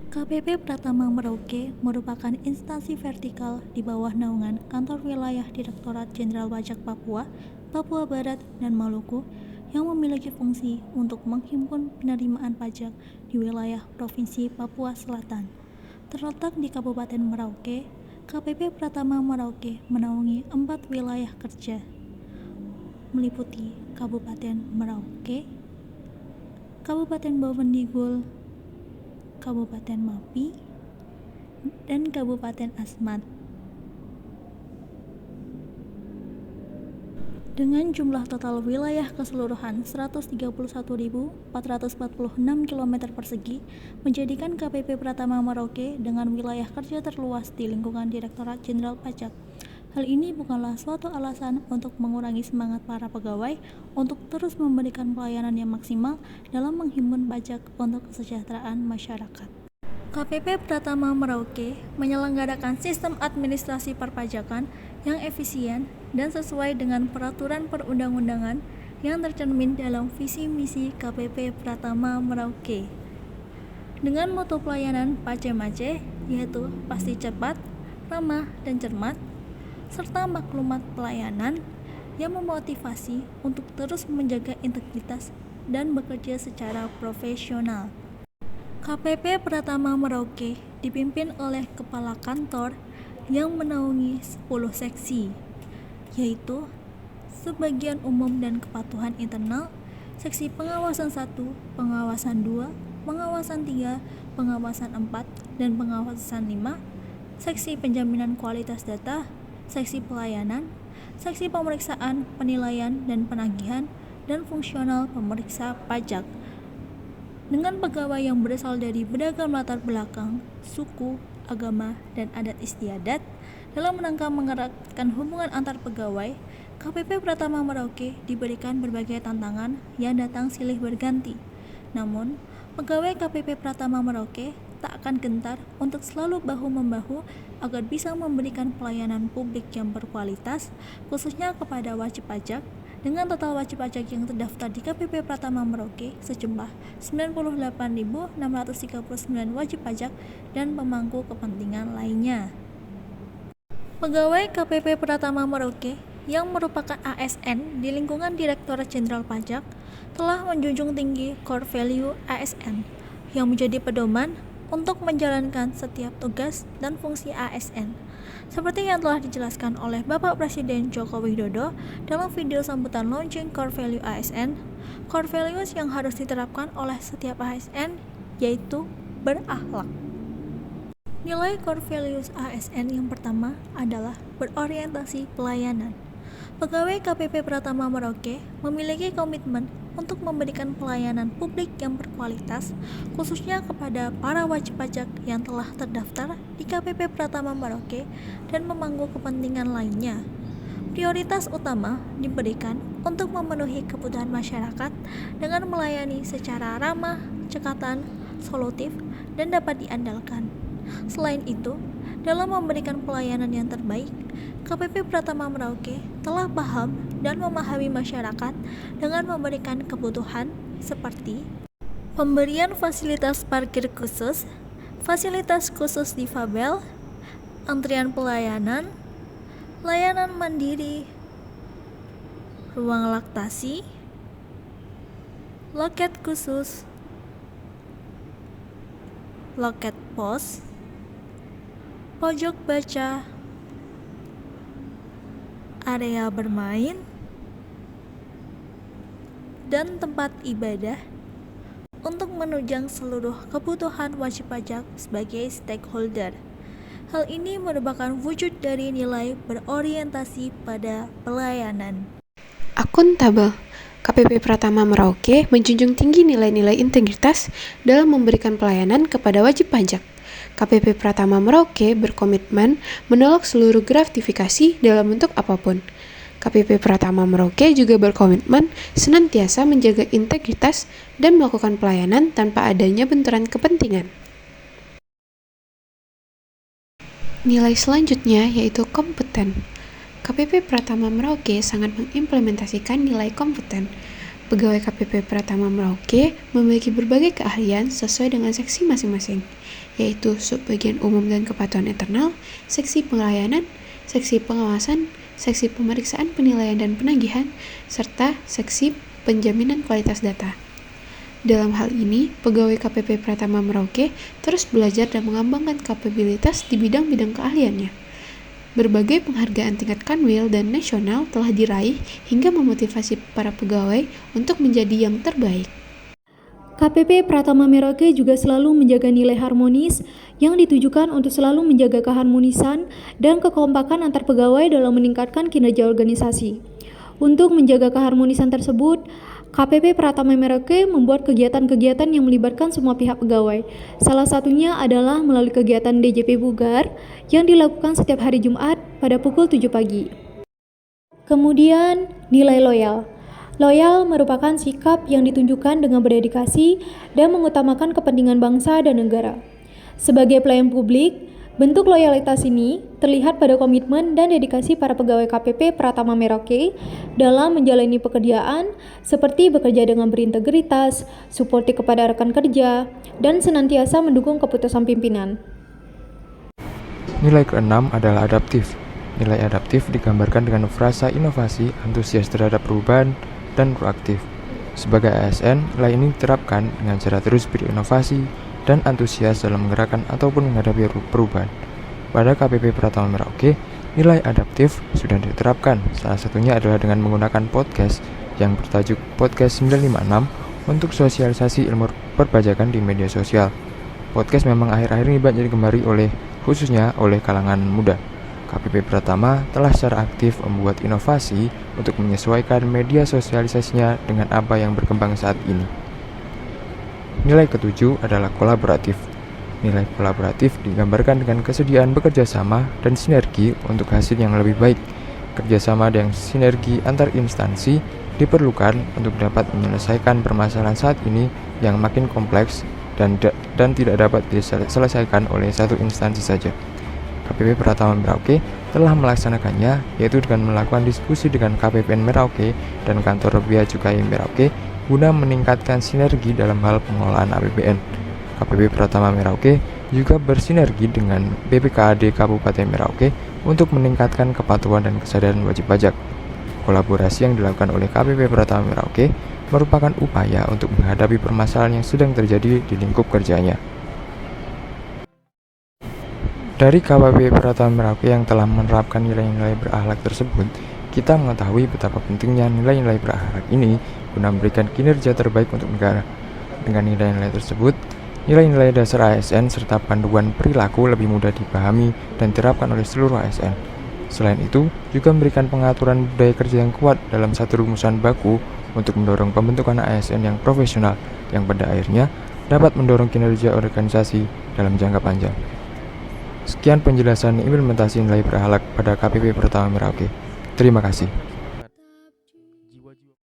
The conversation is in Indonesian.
KPP Pratama Merauke merupakan instansi vertikal di bawah naungan Kantor Wilayah Direktorat Jenderal Pajak Papua, Papua Barat, dan Maluku yang memiliki fungsi untuk menghimpun penerimaan pajak di wilayah Provinsi Papua Selatan. Terletak di Kabupaten Merauke, KPP Pratama Merauke menaungi 4 wilayah kerja, meliputi Kabupaten Merauke, Kabupaten Bovendigul, Kabupaten Mapi, dan Kabupaten Asmat. Dengan jumlah total wilayah keseluruhan 131.446 km persegi, menjadikan KPP Pratama Merauke dengan wilayah kerja terluas di lingkungan Direktorat Jenderal Pajak. Hal ini bukanlah suatu alasan untuk mengurangi semangat para pegawai untuk terus memberikan pelayanan yang maksimal dalam menghimpun pajak untuk kesejahteraan masyarakat. KPP Pratama Merauke menyelenggarakan sistem administrasi perpajakan yang efisien dan sesuai dengan peraturan perundang-undangan yang tercermin dalam visi misi KPP Pratama Merauke. Dengan mutu pelayanan pace-mace, yaitu pasti cepat, ramah, dan cermat, serta maklumat pelayanan yang memotivasi untuk terus menjaga integritas dan bekerja secara profesional. KPP Pratama Merauke dipimpin oleh Kepala Kantor yang menaungi 10 seksi, yaitu Sebagian Umum dan Kepatuhan Internal, Seksi Pengawasan 1, Pengawasan 2, Pengawasan 3, Pengawasan 4, dan Pengawasan 5, Seksi Penjaminan Kualitas Data, Seksi Pelayanan, Seksi Pemeriksaan, Penilaian, dan Penagihan, dan Fungsional Pemeriksa Pajak. Dengan pegawai yang berasal dari beragam latar belakang, suku, agama, dan adat istiadat, dalam rangka mengeratkan hubungan antar pegawai, KPP Pratama Merauke diberikan berbagai tantangan yang datang silih berganti. Namun, pegawai KPP Pratama Merauke tak akan gentar untuk selalu bahu-membahu agar bisa memberikan pelayanan publik yang berkualitas, khususnya kepada wajib pajak, dengan total wajib pajak yang terdaftar di KPP Pratama Merauke sejumlah 98.639 wajib pajak dan pemangku kepentingan lainnya. Pegawai KPP Pratama Merauke yang merupakan ASN di lingkungan Direktorat Jenderal Pajak telah menjunjung tinggi core value ASN yang menjadi pedoman untuk menjalankan setiap tugas dan fungsi ASN. Seperti yang telah dijelaskan oleh Bapak Presiden Joko Widodo dalam video sambutan launching Core Value ASN, core values yang harus diterapkan oleh setiap ASN yaitu berakhlak. Nilai core values ASN yang pertama adalah berorientasi pelayanan. Pegawai KPP Pratama Merauke memiliki komitmen untuk memberikan pelayanan publik yang berkualitas, khususnya kepada para wajib pajak yang telah terdaftar di KPP Pratama Merauke dan pemangku kepentingan lainnya. Prioritas utama diberikan untuk memenuhi kebutuhan masyarakat dengan melayani secara ramah, cekatan, solutif, dan dapat diandalkan. Selain itu, dalam memberikan pelayanan yang terbaik, KPP Pratama Merauke telah paham dan memahami masyarakat dengan memberikan kebutuhan seperti pemberian fasilitas parkir khusus, fasilitas khusus difabel, antrian pelayanan, layanan mandiri, ruang laktasi, loket khusus, loket pos, pojok baca, area bermain, dan tempat ibadah untuk menunjang seluruh kebutuhan wajib pajak sebagai stakeholder. Hal ini merupakan wujud dari nilai berorientasi pada pelayanan. Akuntabel. KPP Pratama Merauke menjunjung tinggi nilai-nilai integritas dalam memberikan pelayanan kepada wajib pajak. KPP Pratama Merauke berkomitmen menolak seluruh gratifikasi dalam bentuk apapun. KPP Pratama Merauke juga berkomitmen senantiasa menjaga integritas dan melakukan pelayanan tanpa adanya benturan kepentingan. Nilai selanjutnya yaitu kompeten. KPP Pratama Merauke sangat mengimplementasikan nilai kompeten. Pegawai KPP Pratama Merauke memiliki berbagai keahlian sesuai dengan seksi masing-masing, yaitu subbagian umum dan kepatuhan internal, seksi pelayanan, seksi pengawasan, seksi pemeriksaan penilaian dan penagihan, serta seksi penjaminan kualitas data. Dalam hal ini, pegawai KPP Pratama Merauke terus belajar dan mengembangkan kapabilitas di bidang-bidang keahliannya. Berbagai penghargaan tingkat kanwil dan nasional telah diraih hingga memotivasi para pegawai untuk menjadi yang terbaik. KPP Pratama Merauke juga selalu menjaga nilai harmonis yang ditujukan untuk selalu menjaga keharmonisan dan kekompakan antar pegawai dalam meningkatkan kinerja organisasi. Untuk menjaga keharmonisan tersebut, KPP Pratama Merauke membuat kegiatan-kegiatan yang melibatkan semua pihak pegawai. Salah satunya adalah melalui kegiatan DJP Bugar yang dilakukan setiap hari Jumat pada pukul 7 pagi. Kemudian, nilai loyal. Loyal merupakan sikap yang ditunjukkan dengan berdedikasi dan mengutamakan kepentingan bangsa dan negara. Sebagai pelayan publik, bentuk loyalitas ini terlihat pada komitmen dan dedikasi para pegawai KPP Pratama Merauke dalam menjalani pekerjaan seperti bekerja dengan berintegritas, suportif kepada rekan kerja, dan senantiasa mendukung keputusan pimpinan. Nilai keenam adalah adaptif. Nilai adaptif digambarkan dengan frasa inovasi, antusias terhadap perubahan, dan proaktif. Sebagai ASN, nilai ini diterapkan dengan cara terus berinovasi dan antusias dalam menggerakkan ataupun menghadapi perubahan. Pada KPP Pratama Merauke, nilai adaptif sudah diterapkan. Salah satunya adalah dengan menggunakan podcast yang bertajuk Podcast 956 untuk sosialisasi ilmu perpajakan di media sosial. Podcast memang akhir-akhir ini banyak digemari khususnya oleh kalangan muda. KPP Pratama telah secara aktif membuat inovasi untuk menyesuaikan media sosialisasinya dengan apa yang berkembang saat ini. Nilai ketujuh adalah kolaboratif. Nilai kolaboratif digambarkan dengan kesediaan bekerja sama dan sinergi untuk hasil yang lebih baik. Kerjasama dan sinergi antar instansi diperlukan untuk dapat menyelesaikan permasalahan saat ini yang makin kompleks dan tidak dapat diselesaikan oleh satu instansi saja. KPP Pratama Merauke telah melaksanakannya, yaitu dengan melakukan diskusi dengan KPPN Merauke dan kantor Bea Cukai Merauke guna meningkatkan sinergi dalam hal pengelolaan APBN. KPP Pratama Merauke juga bersinergi dengan BPKAD Kabupaten Merauke untuk meningkatkan kepatuhan dan kesadaran wajib pajak. Kolaborasi yang dilakukan oleh KPP Pratama Merauke merupakan upaya untuk menghadapi permasalahan yang sedang terjadi di lingkup kerjanya. Dari KPP Pratama Merauke yang telah menerapkan nilai-nilai berakhlak tersebut, kita mengetahui betapa pentingnya nilai-nilai berakhlak ini guna memberikan kinerja terbaik untuk negara. Dengan nilai-nilai tersebut, nilai-nilai dasar ASN serta panduan perilaku lebih mudah dipahami dan diterapkan oleh seluruh ASN. Selain itu, juga memberikan pengaturan budaya kerja yang kuat dalam satu rumusan baku untuk mendorong pembentukan ASN yang profesional, yang pada akhirnya dapat mendorong kinerja organisasi dalam jangka panjang. Sekian penjelasan implementasi nilai berakhlak pada KPP Pratama Merauke. Terima kasih.